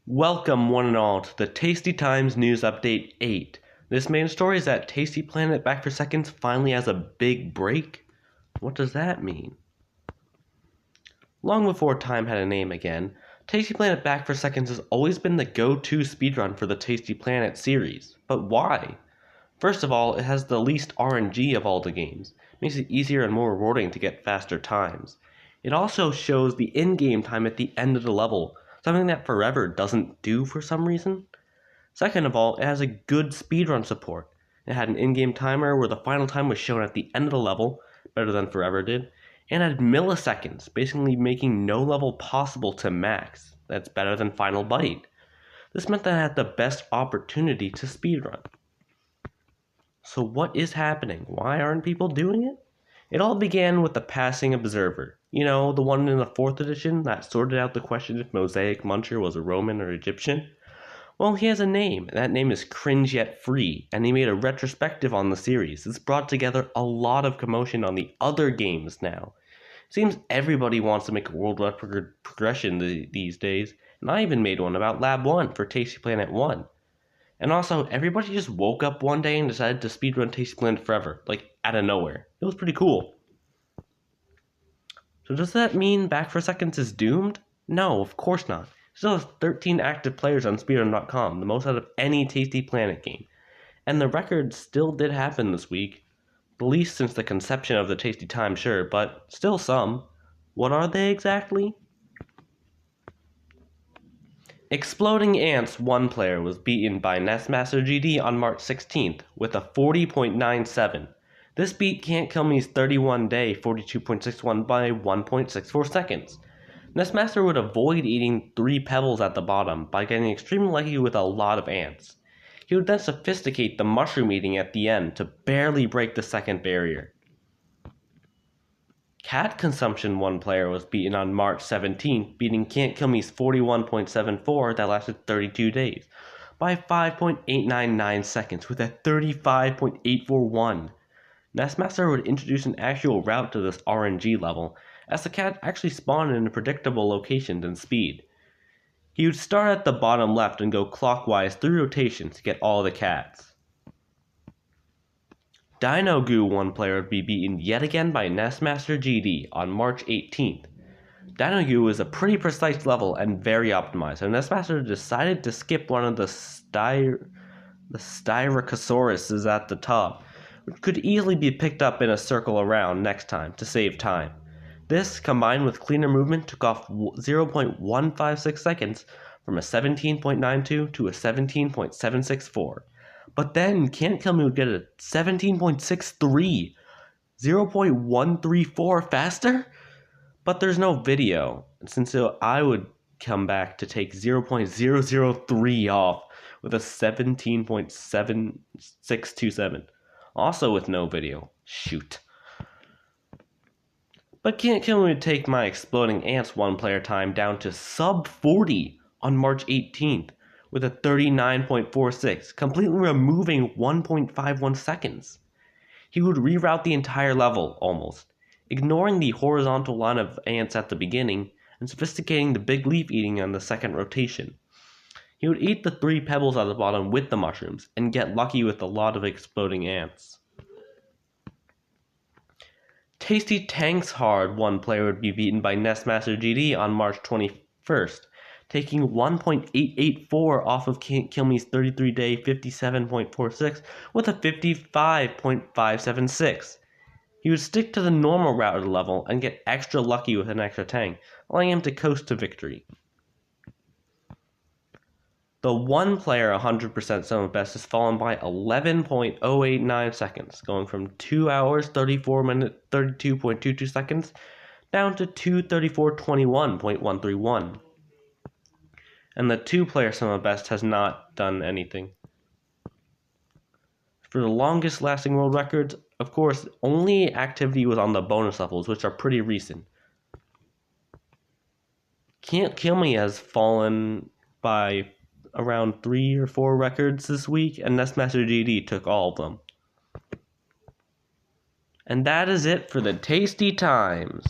Welcome one and all to the Tasty Times News Update 8. This main story is that Tasty Planet Back for Seconds finally has a big break. What does that mean? Long before time had a name again, Tasty Planet Back for Seconds has always been the go-to speedrun for the Tasty Planet series. But why? First of all, it has the least RNG of all the games. It makes it easier and more rewarding to get faster times. It also shows the in-game time at the end of the level, something that Forever doesn't do for some reason. Second of all, it has a good speedrun support. It had an in-game timer where the final time was shown at the end of the level, better than Forever did, and had milliseconds, basically making no level possible to max. That's better than Final Bite. This meant that I had the best opportunity to speedrun. So what is happening? Why aren't people doing it? It all began with the passing observer. You know, the one in the 4th edition that sorted out the question if Mosaic Muncher was a Roman or Egyptian? Well, he has a name, and that name is Cringe Yet Free, and he made a retrospective on the series. It's brought together a lot of commotion on the other games now. Seems everybody wants to make a world record progression these days, and I even made one about Lab 1 for Tasty Planet 1. And also, everybody just woke up one day and decided to speedrun Tasty Planet forever, like out of nowhere. It was pretty cool. So does that mean Back for Seconds is doomed? No, of course not. It still has 13 active players on speedrun.com, the most out of any Tasty Planet game. And the record still did happen this week. The least since the conception of the Tasty Time, sure, but still some. What are they exactly? Exploding Ants 1 player was beaten by Nestmaster GD on March 16th with a 40.97. This beat Can't Kill Me's 31 day 42.61 by 1.64 seconds. Nestmaster would avoid eating 3 pebbles at the bottom by getting extremely lucky with a lot of ants. He would then sophisticate the mushroom eating at the end to barely break the second barrier. Cat Consumption 1 player was beaten on March 17th, beating Can't Kill Me's 41.74 that lasted 32 days by 5.899 seconds with a 35.841. Nestmaster would introduce an actual route to this RNG level, as the cat actually spawned in a predictable location and speed. He would start at the bottom left and go clockwise through rotations to get all the cats. Dino Goo 1 player would be beaten yet again by Nestmaster GD on March 18th. Dino Goo is a pretty precise level and very optimized, so Nestmaster decided to skip one of the Styrocosauruses at the top, which could easily be picked up in a circle around next time to save time. This, combined with cleaner movement, took off 0.156 seconds from a 17.92 to a 17.764. But then Can't Kill Me would get a 17.63, 0.134 faster? But there's no video, since I would come back to take 0.003 off with a 17.7627. Also with no video. Shoot. But Can't Kill Me would take my Exploding Ants 1 player time down to sub 40 on March 18th with a 39.46, completely removing 1.51 seconds. He would reroute the entire level, almost, ignoring the horizontal line of ants at the beginning and sophisticating the big leaf eating on the second rotation. He would eat the 3 pebbles at the bottom with the mushrooms and get lucky with a lot of exploding ants. Tasty Tanks Hard 1 player would be beaten by Nestmaster GD on March 21st, taking 1.884 off of Can't Kill Me's 33 day 57.46 with a 55.576. He would stick to the normal route of the level and get extra lucky with an extra tank, allowing him to coast to victory. The 1 player 100% sum of best has fallen by 11.089 seconds, going from 2 hours 34 minutes 32.22 seconds down to 2:34:21.131. And the 2 player sum of best has not done anything. For the longest lasting world records, of course, only activity was on the bonus levels, which are pretty recent. Can't Kill Me has fallen by around 3 or 4 records this week, and Nestmaster GD took all of them. And that is it for the Tasty Times.